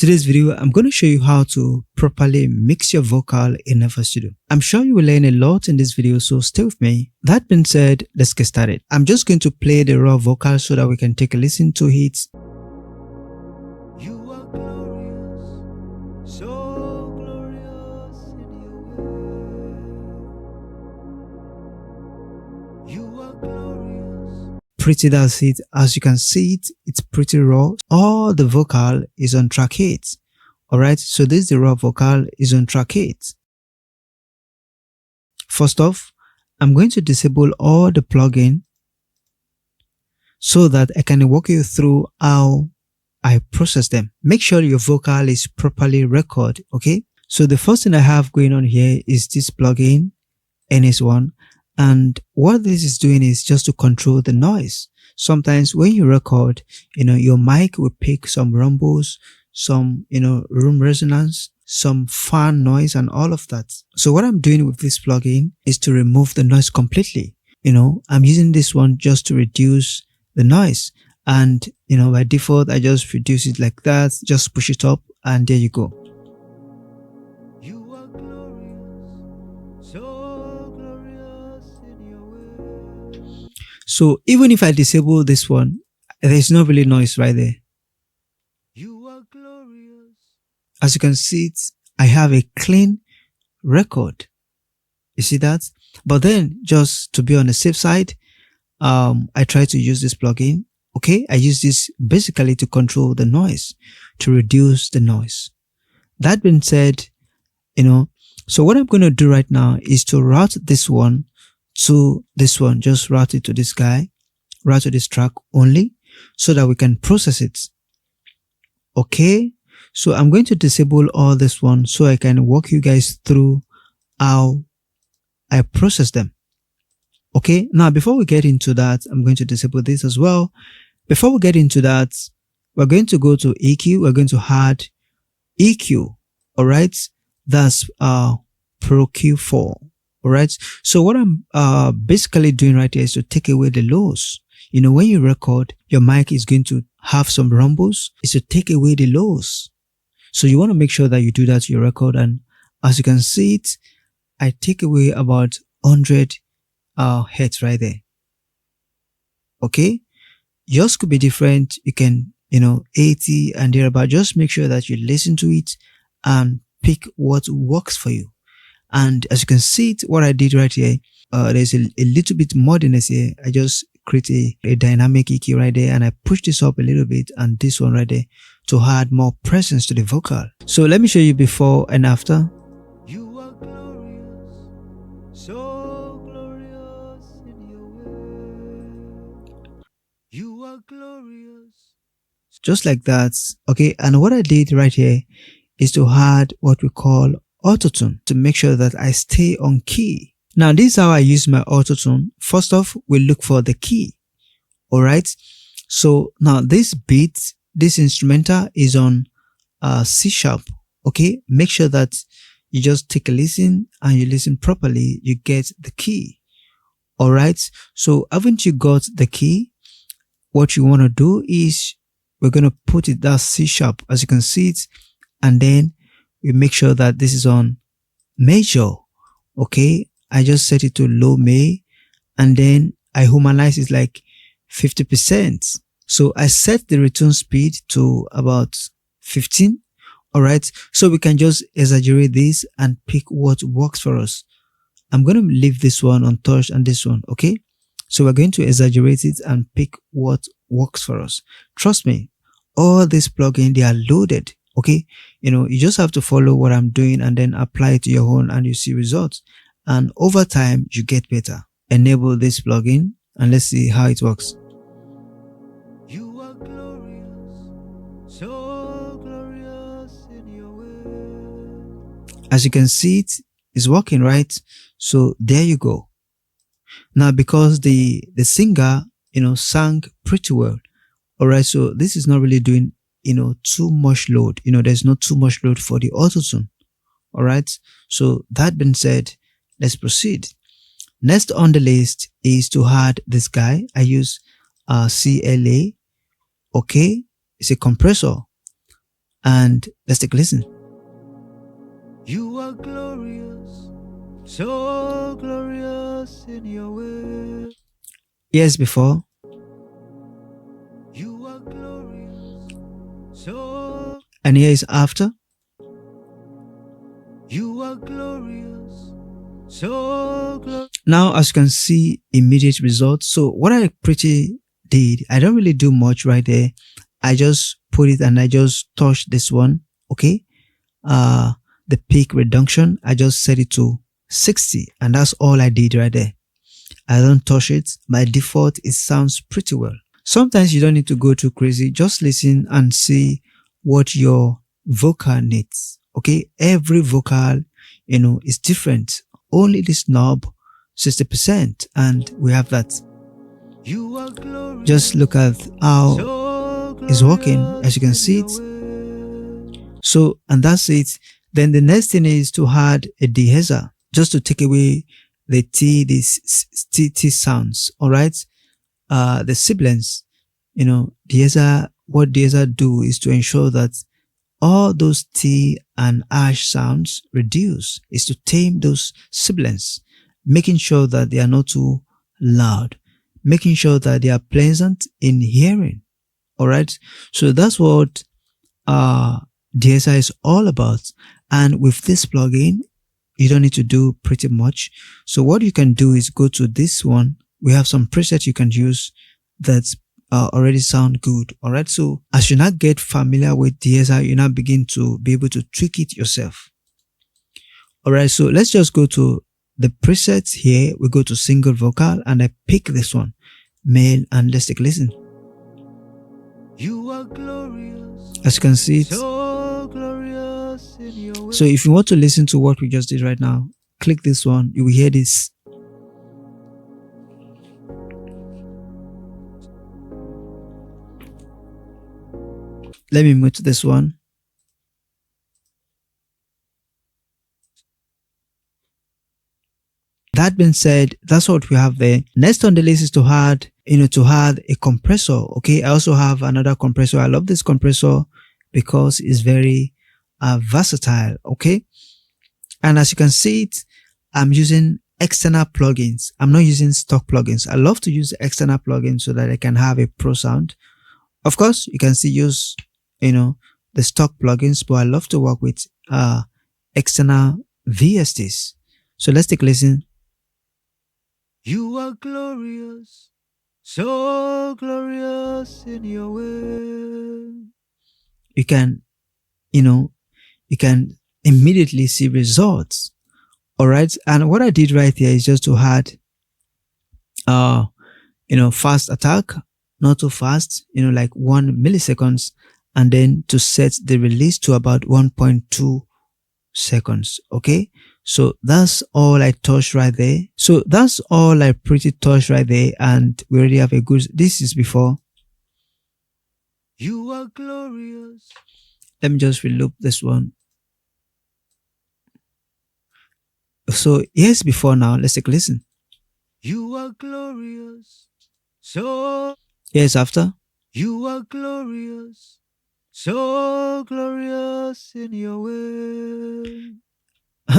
today's video, I'm going to show you how to properly mix your vocal in FL Studio. I'm sure you will learn a lot in this video, so stay with me. That being said, let's get started. I'm just going to play the raw vocal so that we can take a listen to it. You are glorious, so glorious in your way. You are glorious. Pretty, that's it. As you can see it's pretty raw. All the vocal is on track 8. Alright, so this the raw vocal is on track 8. First off, I'm going to disable all the plugin so that I can walk you through how I process them. Make sure your vocal is properly recorded, okay? So the first thing I have going on here is this plugin, NS1, and what this is doing is just to control the noise. Sometimes when you record, your mic will pick some rumbles, some, room resonance, some fan noise and all of that. So what I'm doing with this plugin is to remove the noise completely. I'm using this one just to reduce the noise. And, by default, I just reduce it like that, just push it up, and there you go. You are glorious, so glorious in your way. So even if I disable this one, there's no really noise right there. You are glorious. As you can see, I have a clean record. You see that? But then, just to be on the safe side, I try to use this plugin. Okay, I use this basically to control the noise, to reduce the noise. That being said, so what I'm going to do right now is to route this one to this one. Just route it to this guy, route to this track only, so that we can process it. Okay, so I'm going to disable all this one so I can walk you guys through how I process them. Okay, now before we get into that, I'm going to disable this as well. Before we get into that, we're going to go to EQ. We're going to add EQ. All right, that's Pro Q4. All right. So what I'm basically doing right here is to take away the lows. When you record, your mic is going to have some rumbles. It's to take away the lows. So you want to make sure that you do that to your record. And as you can see it, I take away about 100 hertz right there. Okay. Yours could be different. You can, 80 and thereabout. Just make sure that you listen to it and pick what works for you. And as you can see it, what I did right here, there's a little bit moddiness here. I just create a dynamic EQ right there, and I push this up a little bit, and this one right there to add more presence to the vocal. So let me show you before and after. You are glorious, so glorious in your way. You are glorious. Just like that. Okay, and what I did right here is to add what we call autotune to make sure that I stay on key. Now this is how I use my autotune. First off, we look for the key. All right, so now this beat, this instrumental is on C sharp. Okay, make sure that you just take a listen and you listen properly, you get the key. All right, so haven't you got the key? What you want to do is we're going to put it that C sharp, as you can see it, and then we make sure that this is on major. Okay, I just set it to low May, and then I humanize it like 50%. So I set the return speed to about 15. All right, so we can just exaggerate this and pick what works for us. I'm going to leave this one untouched and this one. Okay, so we're going to exaggerate it and pick what works for us. Trust me, all these plugins, they are loaded. Okay, you just have to follow what I'm doing and then apply it to your own, and you see results. And over time, you get better. Enable this plugin and let's see how it works. You are glorious, so glorious in your way. As you can see, it is working, right? So there you go. Now, because the singer, sang pretty well. All right, so this is not really doing, too much load. There's not too much load for the autotune. All right, so that being said, let's proceed. Next on the list is to add this guy. I use CLA. Okay, it's a compressor. And let's take a listen. You are glorious, so glorious in your way. Years before, You are glorious, so and years after. you are glorious, so glorious. Now, as you can see, immediate results. So what I pretty did, I don't really do much right there. I just put it and I just touched this one. Okay. The peak reduction, I just set it to 60 and that's all I did right there. I don't touch it. By default, it sounds pretty well. Sometimes you don't need to go too crazy. Just listen and see what your vocal needs. Okay. Every vocal, is different. Only this knob, 60%, and we have that. You are glorious, Just look at how so it's working. As you can see it. So, and that's it. Then the next thing is to add a deesser, just to take away the T sounds. All right. The sibilants, deesser, what deesser do is to ensure that all those T and ash sounds reduce, is to tame those sibilants, making sure that they are not too loud, making sure that they are pleasant in hearing. All right. So that's what deesser is all about. And with this plugin, you don't need to do pretty much. So what you can do is go to this one. We have some presets you can use that already sound good. All right. So as you now get familiar with deesser, you now begin to be able to tweak it yourself. All right. So let's just go to the presets here. We go to single vocal and I pick this one, male, and let's take a listen. You are glorious, As you can see it. so glorious in your way. So if you want to listen to what we just did right now, click this one. You will hear this. Let me move to this one. That being said, that's what we have there. Next on the list is to add, a compressor. Okay. I also have another compressor. I love this compressor because it's very versatile. Okay. And as you can see it, I'm using external plugins. I'm not using stock plugins. I love to use external plugins so that I can have a pro sound. Of course, you can still use, the stock plugins, but I love to work with external VSTs. So let's take a listen. You are glorious, so glorious in your way. You can immediately see results. All right. And what I did right here is just to add, fast attack, not too fast, like 1 milliseconds, and then to set the release to about 1.2 seconds. Okay. So that's all I touched right there. So that's all I pretty touched right there. And we already have a good, this is before. You are glorious. Let me just reloop this one. So here's before now. Let's take a listen. You are glorious, so Here's after. you are glorious, so glorious in your way.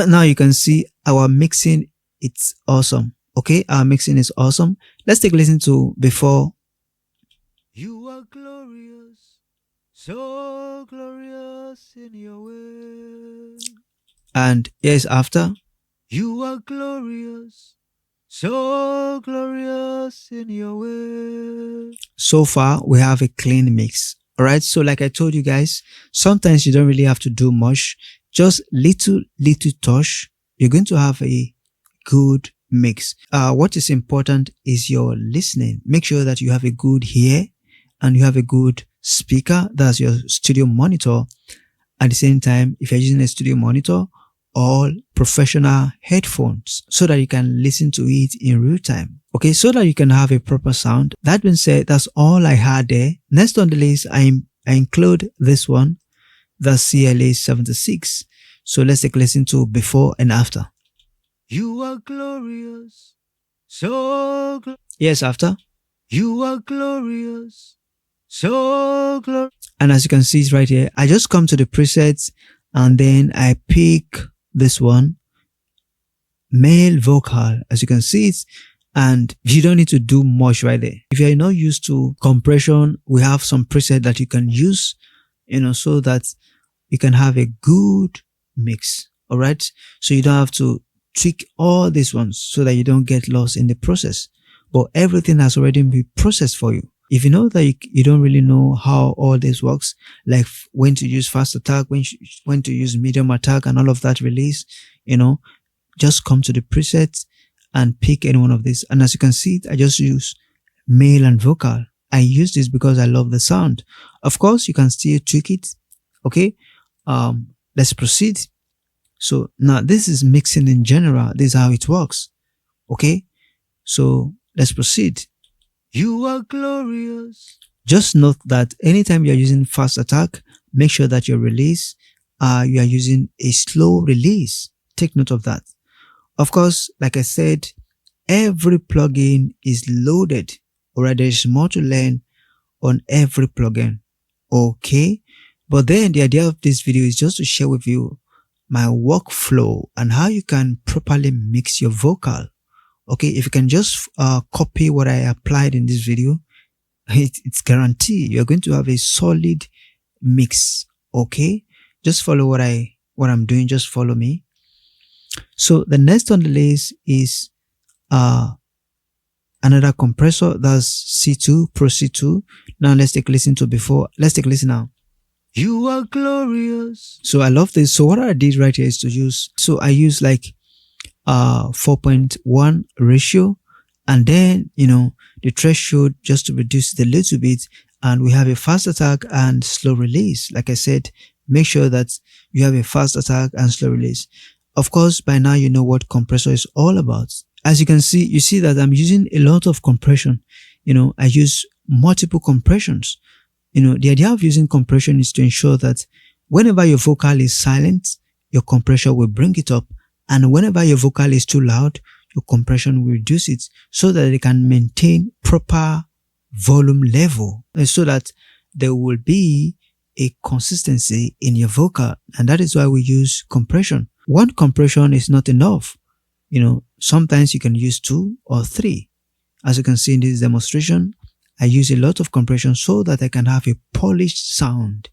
Now you can see our mixing. It's awesome. Okay. Our mixing is awesome. Let's take a listen to before. You are glorious, so glorious in your way. And here's after. You are glorious, so glorious in your way. So far, we have a clean mix. All right. So like I told you guys, sometimes you don't really have to do much. Just little touch. You're going to have a good mix. What is important is your listening. Make sure that you have a good ear and you have a good speaker. That's your studio monitor. At the same time, if you're using a studio monitor, all professional headphones so that you can listen to it in real time. Okay, so that you can have a proper sound. That being said, that's all I had there. Next on the list, I include this one, the CLA 76. So let's take a listen to before and after. You are glorious, so Yes, after. you are glorious, so glorious. And as you can see it right here, I just come to the presets and then I pick this one, male vocal, as you can see it, and you don't need to do much right there. If you're not used to compression, we have some preset that you can use, so that you can have a good mix. All right. So you don't have to tweak all these ones so that you don't get lost in the process, but everything has already been processed for you. If you know that you don't really know how all this works, like when to use fast attack, when to use medium attack and all of that release, just come to the preset and pick any one of these. And as you can see, I just use male and vocal. I use this because I love the sound. Of course, you can still tweak it. Okay. Let's proceed. So now this is mixing in general. This is how it works. Okay. So let's proceed. You are glorious. Just note that anytime you're using fast attack, make sure that your release, you are using a slow release. Take note of that. Of course, like I said, every plugin is loaded. Alright, there is more to learn on every plugin. Okay. But then the idea of this video is just to share with you my workflow and how you can properly mix your vocal. Okay, if you can just copy what I applied in this video, it's guaranteed you're going to have a solid mix. Okay, just follow what I'm doing. Just follow me. So the next on the list is another compressor. That's C2 Pro C2. Now let's take a listen to before. Let's take a listen now. You are glorious. So I love this. So what I did right here is to use. So I use like 4.1 ratio, and then the threshold just to reduce it a little bit, and we have a fast attack and slow release. Like I said, make sure that you have a fast attack and slow release. Of course, by now you know what compressor is all about. As you can see, you see that I'm using a lot of compression. I use multiple compressions. The idea of using compression is to ensure that whenever your vocal is silent, your compression will bring it up. And whenever your vocal is too loud, your compression will reduce it so that it can maintain proper volume level, and so that there will be a consistency in your vocal. And that is why we use compression. One compression is not enough. Sometimes you can use 2 or 3. As you can see in this demonstration, I use a lot of compression so that I can have a polished sound.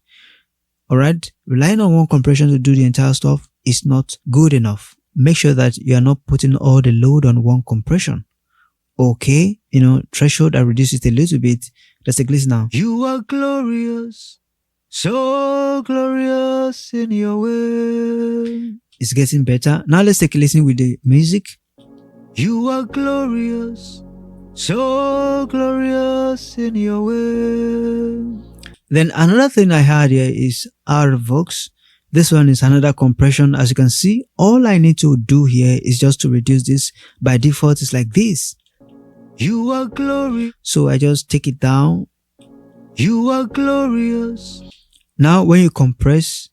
Alright, relying on one compression to do the entire stuff is not good enough. Make sure that you are not putting all the load on one compression. Okay, threshold, I reduce it a little bit. Let's take this now. You are glorious, so glorious in your way. It's getting better. Now let's take a listen with the music. You are glorious, so glorious in your way. Then another thing I had here is RVox. This one is another compression. As you can see, all I need to do here is just to reduce this. By default, it's like this. You are glorious. So I just take it down. You are glorious. Now, when you compress,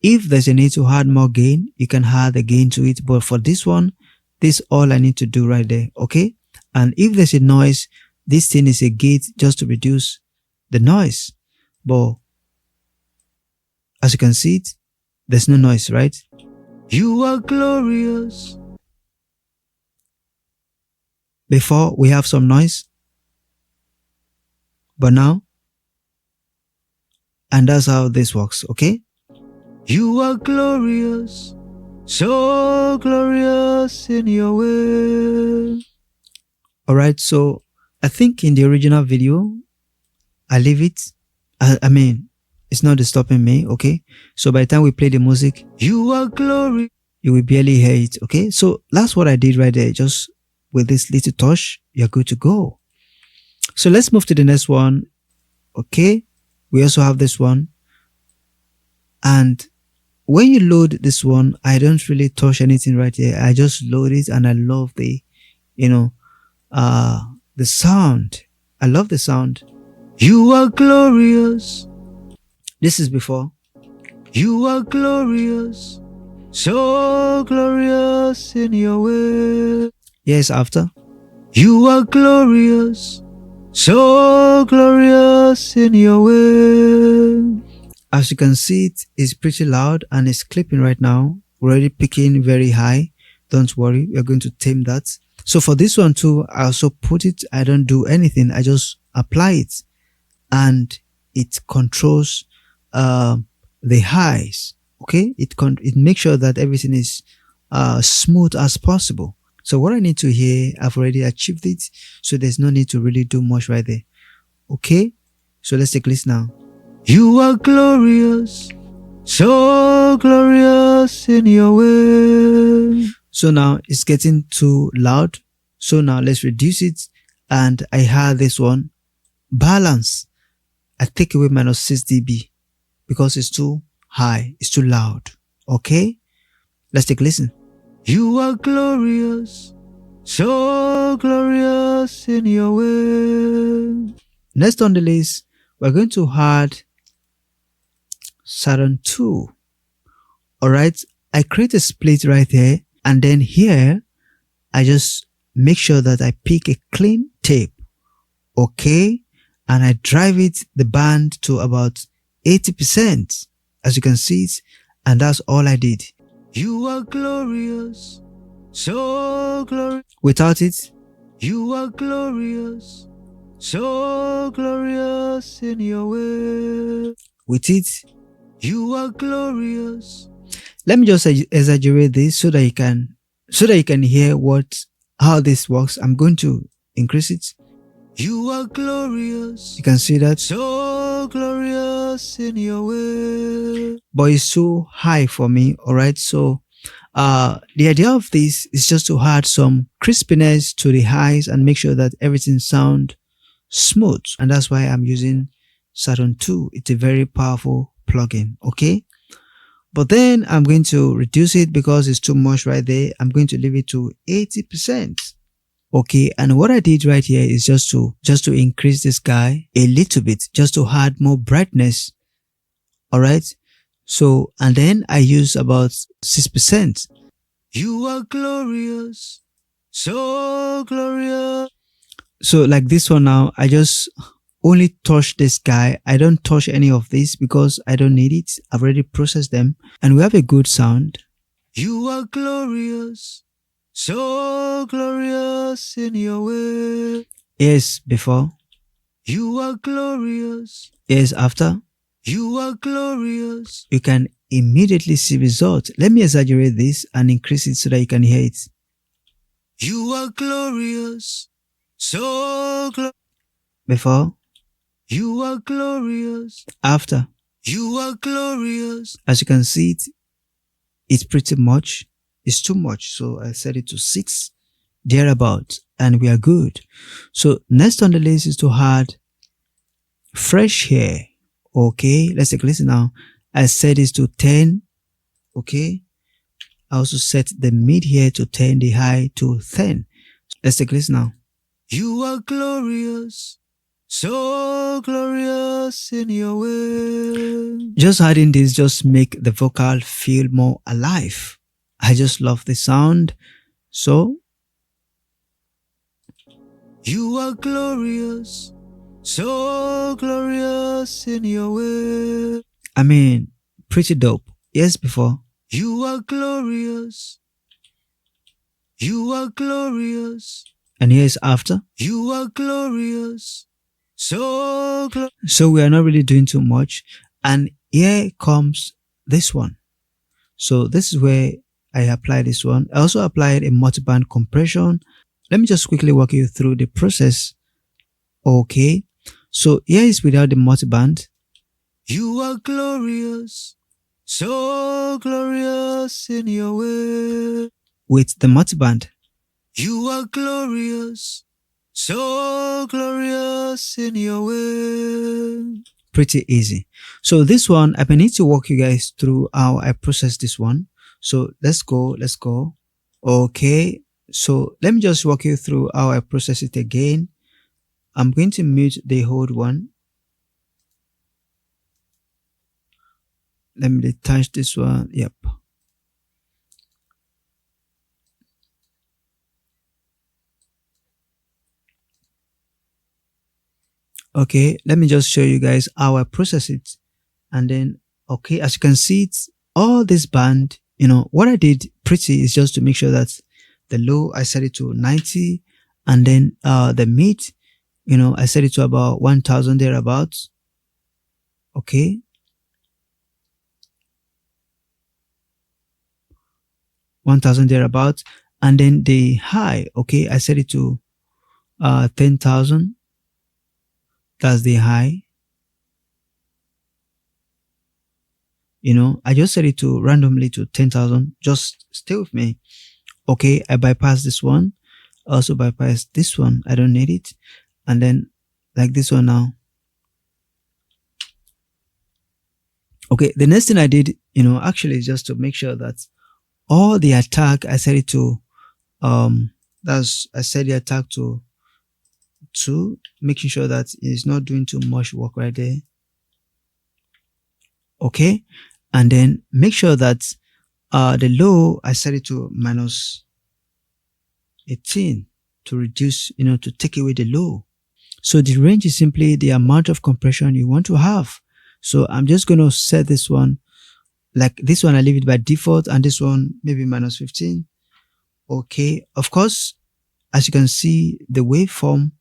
if there's a need to add more gain, you can add the gain to it. But for this one, this is all I need to do right there. Okay. And if there's a noise, this thing is a gate just to reduce the noise. But as you can see it, there's no noise, right? You are glorious. Before we have some noise, but now, and that's how this works. Okay. You are glorious, so glorious in your way. Alright, so I think in the original video, I leave it. I mean, it's not disturbing me, okay? So by the time we play the music, you are glorious. You will barely hear it, okay? So that's what I did right there. Just with this little touch, you're good to go. So let's move to the next one, okay? We also have this one. And when you load this one, I don't really touch anything right here. I just load it, and I love the, the sound. I love the sound. You are glorious. This is before. You are glorious, so glorious in your way. Yes, after. You are glorious, so glorious in your way. As you can see, it is pretty loud and it's clipping right now. We're already picking very high. Don't worry, we're going to tame that. So for this one too, I also put it, I don't do anything, I just apply it and it controls the highs. Okay, it makes sure that everything is smooth as possible. So what I need to hear, I've already achieved it, so there's no need to really do much right there. Okay, so let's take a listen now. You are glorious, so glorious in your way. So now it's getting too loud, so now let's reduce it, and I have this one balance. I take away minus 6 dB because it's too high, it's too loud. Okay, let's take a listen. You are glorious, so glorious in your way. Next on the list, we're going to add Saturn 2. Alright, I create a split right here, and then here I just make sure that I pick a clean tape. Okay, and I drive the band to about 80%, as you can see it, and that's all I did. You are glorious, so glorious. Without it, you are glorious, so glorious in your way. With it, you are glorious. Let me just exaggerate this so that you can hear how this works. I'm going to increase it. You are glorious. You can see that. So glorious in your way. But it's too high for me, alright? So the idea of this is just to add some crispiness to the highs and make sure that everything sounds smooth. And that's why I'm using Saturn 2. It's a very powerful plugin, okay? But then I'm going to reduce it because it's too much right there. I'm going to leave it to 80%. Okay, and what I did right here is just to increase this guy a little bit, just to add more brightness. Alright, so and then I use about 6%. You are glorious, so glorious. So like this one now, I just only touch this guy. I don't touch any of this because I don't need it. I've already processed them and we have a good sound. You are glorious, so glorious in your way. Yes, before. You are glorious. Yes, after. You are glorious. You can immediately see results. Let me exaggerate this and increase it so that you can hear it. You are glorious, so glorious. Before. You are glorious. After. You are glorious. As you can see, it's pretty much. It's too much, so I set it to 6 thereabout, and we are good. So next on the list is to add fresh hair. Okay, let's take a listen now. I set this to 10. Okay, I also set the mid here to 10, the high to 10. Let's take a listen now. You are glorious, so glorious in your way. Just adding this just make the vocal feel more alive. I just love the sound. So you are glorious, so glorious in your way. I mean, pretty dope. Yes, before. You are glorious. You are glorious. And here's after. You are glorious. So we are not really doing too much. And here comes this one. So this is where I apply this one. I also applied a multiband compression. Let me just quickly walk you through the process. Okay. So here is without the multiband. You are glorious, so glorious in your way. With the multiband. You are glorious, so glorious in your way. Pretty easy. So this one, I need to walk you guys through how I process this one. So let's go. Okay. So let me just walk you through how I process it again. I'm going to mute the old one. Let me detach this one. Yep. Okay, let me just show you guys how I process it. And then, okay, as you can see, it's all this band, what I did pretty is just to make sure that the low, I set it to 90, and then the mid, I set it to about 1000 thereabouts. Okay. 1000 thereabouts. And then the high, okay, I set it to 10,000. That's the high. I just set it to randomly to 10,000. Just stay with me. Okay, I bypass this one. Also bypass this one. I don't need it. And then like this one now. Okay, the next thing I did, actually is just to make sure that all the attack, I set it to, I set the attack to 2, making sure that it's not doing too much work right there. Okay, and then make sure that the low, I set it to minus 18 to reduce, to take away the low. So the range is simply the amount of compression you want to have. So I'm just going to set this one, like this one, I leave it by default, and this one maybe minus 15. Okay, of course, as you can see, the waveform,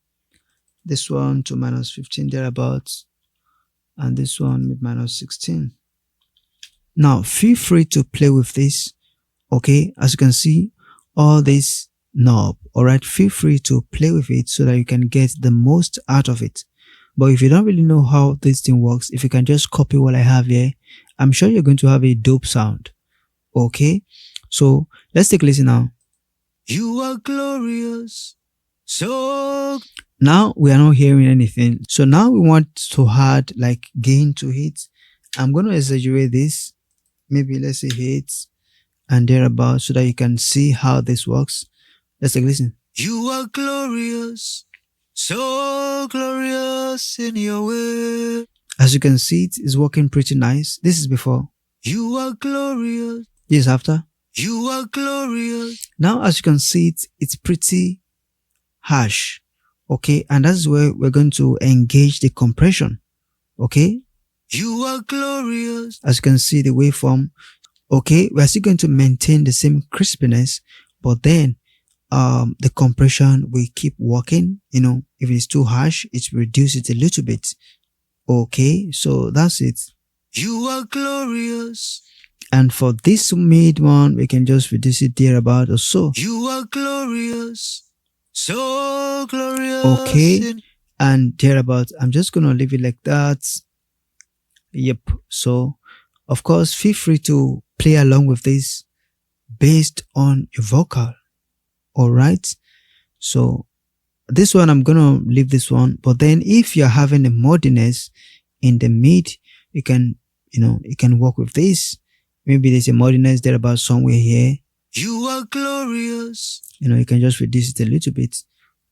this one to minus 15 thereabouts, and this one with minus 16. Now, feel free to play with this. Okay, as you can see, all this knob, all right, feel free to play with it so that you can get the most out of it. But if you don't really know how this thing works, if you can just copy what I have here, I'm sure you're going to have a dope sound. Okay, so let's take a listen now. You are glorious. So now we are not hearing anything. So now we want to add like gain to it. I'm going to exaggerate this. Maybe let's say 8 and thereabout so that you can see how this works. Let's take a listen. You are glorious. So glorious in your way. As you can see, it is working pretty nice. This is before. You are glorious. This is after. You are glorious. Now, as you can see, it's pretty harsh. Okay, and that's where we're going to engage the compression. Okay. You are glorious. As you can see, the waveform. Okay, we're still going to maintain the same crispiness, but then the compression will keep working. If it's too harsh, it reduces it a little bit. Okay, so that's it. You are glorious. And for this mid one, we can just reduce it thereabout or so. You are glorious. So glorious. Okay, and thereabout. I'm just gonna leave it like that. Yep. So, of course, feel free to play along with this based on your vocal. All right. So this one, I'm gonna leave this one. But then, if you're having a muddiness in the mid, you can work with this. Maybe there's a muddiness there about somewhere here. You are glorious. You can just reduce it a little bit.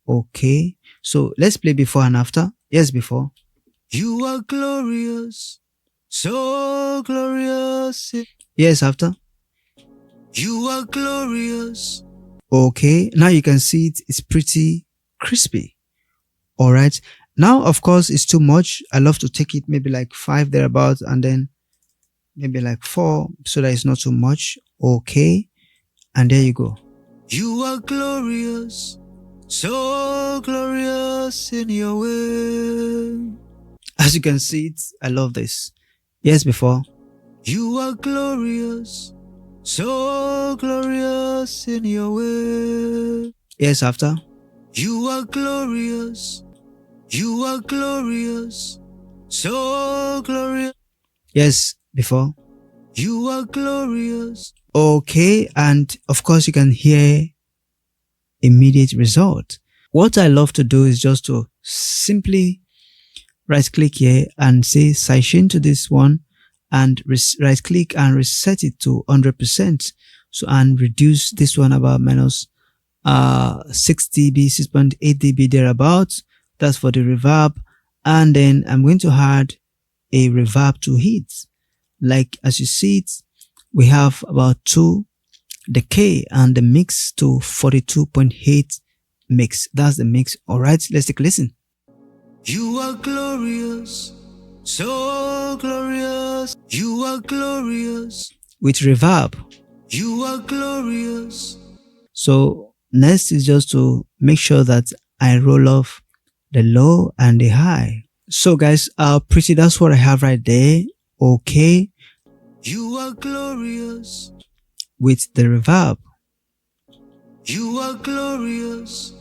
Okay. So let's play before and after. Yes, before. You are glorious. So glorious. Yes, after. You are glorious. Okay. Now you can see it's pretty crispy. All right. Now, of course, it's too much. I love to take it maybe like 5 thereabouts and then maybe like 4 so that it's not too much. Okay. And there you go. You are glorious. So glorious in your way. As you can see it, I love this. Yes, before. You are glorious. So glorious in your way. Yes, after. You are glorious. You are glorious. So glorious. Yes, before. You are glorious. Okay, and of course you can hear immediate result. What I love to do is just to simply right click here and say session to this one and right click and reset it to 100%. So, and reduce this one about minus 6 dB, 6.8 dB thereabouts. That's for the reverb. And then I'm going to add a reverb to it. Like as you see it, we have about 2 decay and the mix to 42.8 mix. That's the mix. All right, let's take a listen. You are glorious, so glorious. You are glorious. With reverb. You are glorious. So next is just to make sure that I roll off the low and the high. So guys, pretty, that's what I have right there. Okay. You are glorious. With the reverb. You are glorious.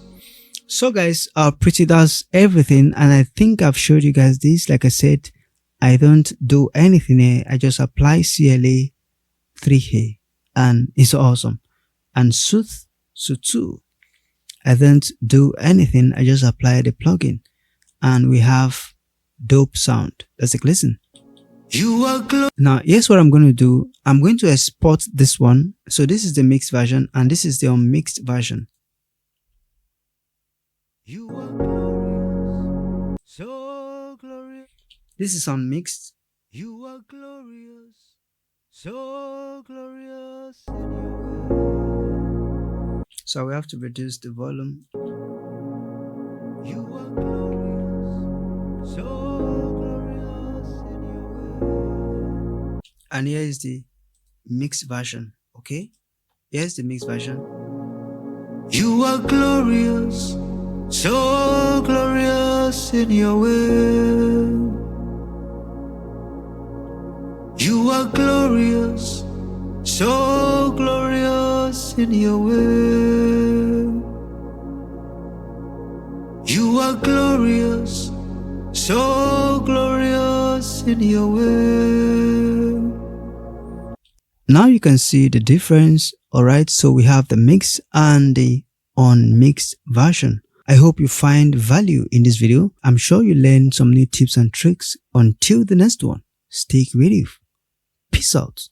So guys, pretty, that's everything, and I think I've showed you guys this. Like I said, I don't do anything here. I just apply CLA 3A and it's awesome. And Sooth 2, I don't do anything. I just apply the plugin and we have dope sound. Let's take a listen. You are glorious. Now here's what I'm going to do. I'm going to export this one. So this is the mixed version and this is the unmixed version. You are glorious, so glorious. This is unmixed. You are glorious, so glorious in your way. So we have to reduce the volume. You are glorious, so glorious in your way. And here is the mixed version. Okay, here's the mixed version. You are glorious, so glorious in your way. You are glorious, so glorious in your way. You are glorious, so glorious in your way. Now you can see the difference. Alright, so we have the mixed and the unmixed version. I hope you find value in this video. I'm sure you learned some new tips and tricks. Until the next one, stay creative. Peace out.